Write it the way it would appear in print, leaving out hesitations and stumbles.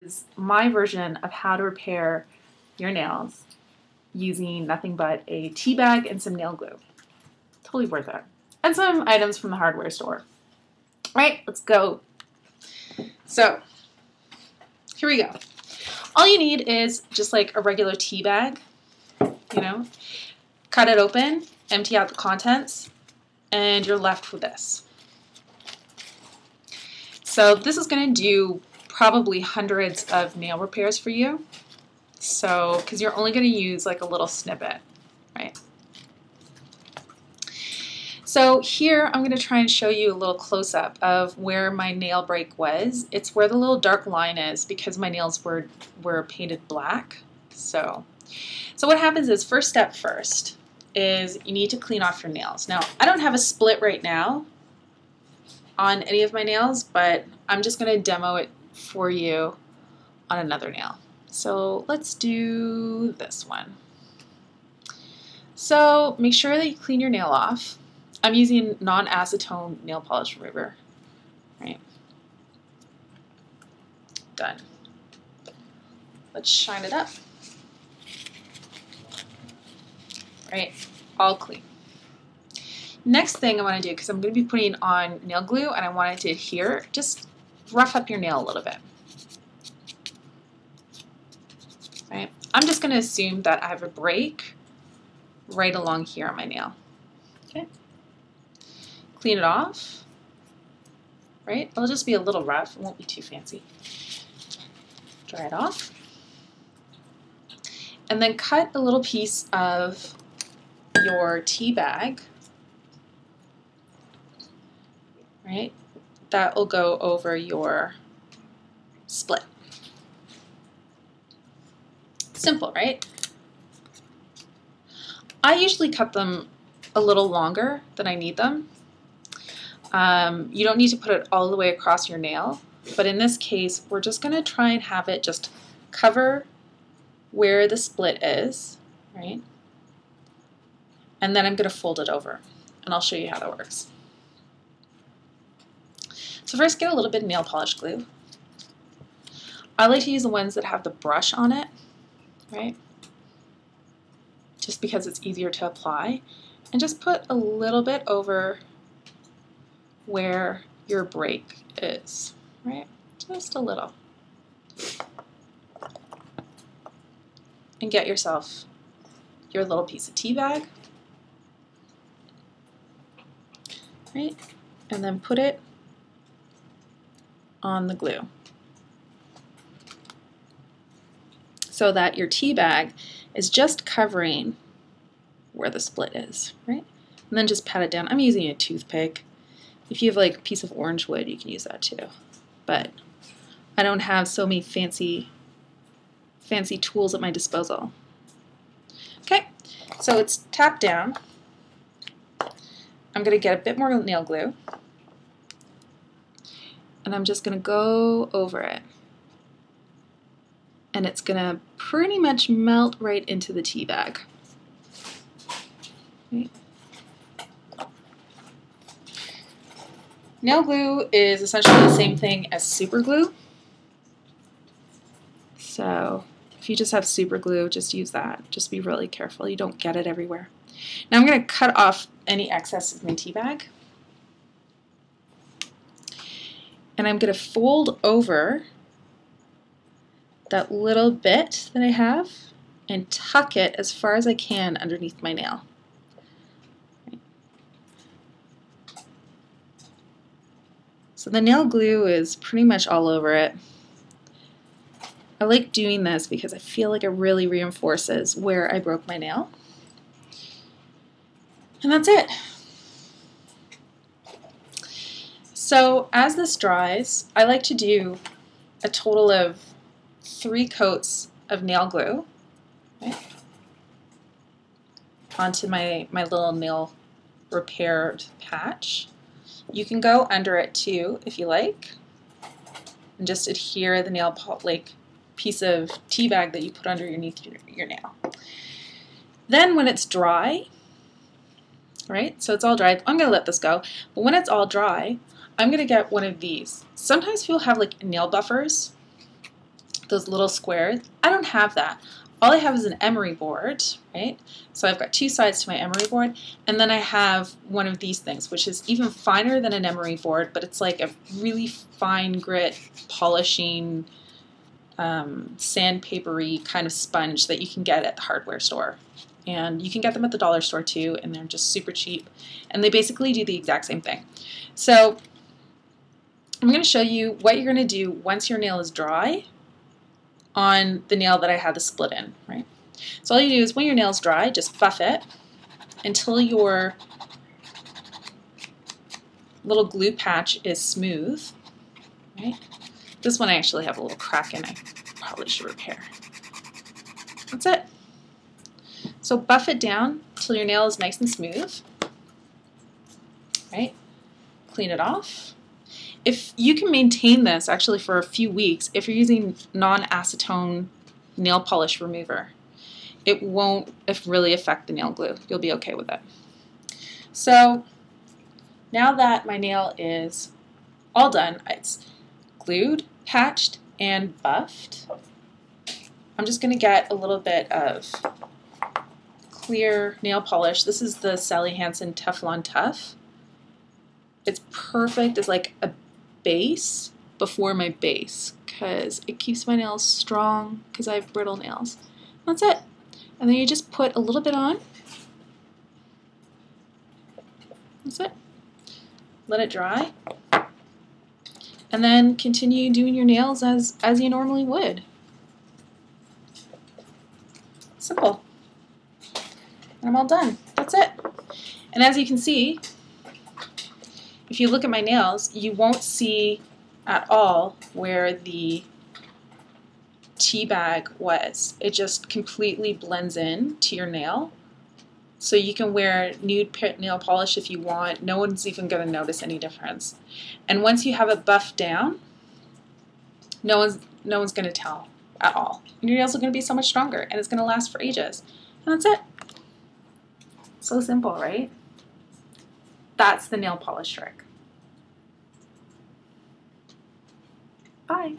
Is my version of how to repair your nails using nothing but a tea bag and some nail glue. Totally worth it. And some items from the hardware store. All right, let's go. So here we go. All you need is just like a regular tea bag, cut it open, empty out the contents, and you're left with this. So this is going to do probably hundreds of nail repairs for you. So, because you're only going to use like a little snippet, right? So here I'm going to try and show you a little close-up of where my nail break was. It's where the little dark line is because my nails were painted black. So what happens is, first step first is you need to clean off your nails. Now, I don't have a split right now on any of my nails, but I'm just going to demo it for you on another nail. So let's do this one. So make sure that you clean your nail off. I'm using non-acetone nail polish remover. Right. Done. Let's shine it up. Right, all clean. Next thing I want to do, because I'm going to be putting on nail glue and I want it to adhere, just rough up your nail a little bit. Right. I'm just going to assume that I have a break right along here on my nail. Okay. Clean it off. Right. It'll just be a little rough. It won't be too fancy. Dry it off. And then cut a little piece of your tea bag. Right. That will go over your split. Simple, right? I usually cut them a little longer than I need them. You don't need to put it all the way across your nail, but in this case, we're just going to try and have it just cover where the split is, right? And then I'm going to fold it over, and I'll show you how that works. So first, get a little bit of nail polish glue. I like to use the ones that have the brush on it, right? Just because it's easier to apply. And just put a little bit over where your break is, right? Just a little. And get yourself your little piece of tea bag, right? And then put it on the glue so that your tea bag is just covering where the split is, right? And then just pat it down. I'm using a toothpick. If you have like a piece of orange wood, you can use that too. But I don't have so many fancy tools at my disposal. Okay, so it's tapped down. I'm going to get a bit more nail glue. And I'm just going to go over it. And it's going to pretty much melt right into the tea bag. Okay. Nail glue is essentially the same thing as super glue. So if you just have super glue, just use that. Just be really careful. You don't get it everywhere. Now I'm going to cut off any excess of my tea bag. And I'm going to fold over that little bit that I have and tuck it as far as I can underneath my nail. So the nail glue is pretty much all over it. I like doing this because I feel like it really reinforces where I broke my nail. And that's it. So as this dries, I like to do a total of 3 coats of nail glue, right, onto my little nail repaired patch. You can go under it too if you like, and just adhere the nail piece of tea bag that you put underneath your nail. Then when it's dry, right, so it's all dry, I'm going to let this go, but when it's all dry, I'm going to get one of these. Sometimes people have like nail buffers, those little squares. I don't have that. All I have is an emery board, right? So I've got two sides to my emery board, and then I have one of these things, which is even finer than an emery board, but it's like a really fine grit polishing sandpapery kind of sponge that you can get at the hardware store. And you can get them at the dollar store too, and they're just super cheap. And they basically do the exact same thing. So I'm going to show you what you're going to do once your nail is dry on the nail that I had the split in, right? So all you do is when your nail's dry, just buff it until your little glue patch is smooth, right? This one I actually have a little crack in it. Probably should repair. That's it. So buff it down till your nail is nice and smooth, right? Clean it off. If you can maintain this actually for a few weeks, if you're using non-acetone nail polish remover, it won't really affect the nail glue. You'll be okay with it. So now that my nail is all done, it's glued, patched, and buffed, I'm just going to get a little bit of clear nail polish. This is the Sally Hansen Teflon Tough. It's perfect as like a base before my base because it keeps my nails strong because I have brittle nails. That's it. And then you just put a little bit on. That's it. Let it dry. And then continue doing your nails as you normally would. Simple. And I'm all done. That's it. And as you can see, if you look at my nails, you won't see at all where the tea bag was. It just completely blends in to your nail. So you can wear nude nail polish if you want. No one's even going to notice any difference. And once you have it buffed down, no one's going to tell at all. And your nails are going to be so much stronger, and it's going to last for ages. And that's it. So simple, right? That's the nail polish trick. Bye.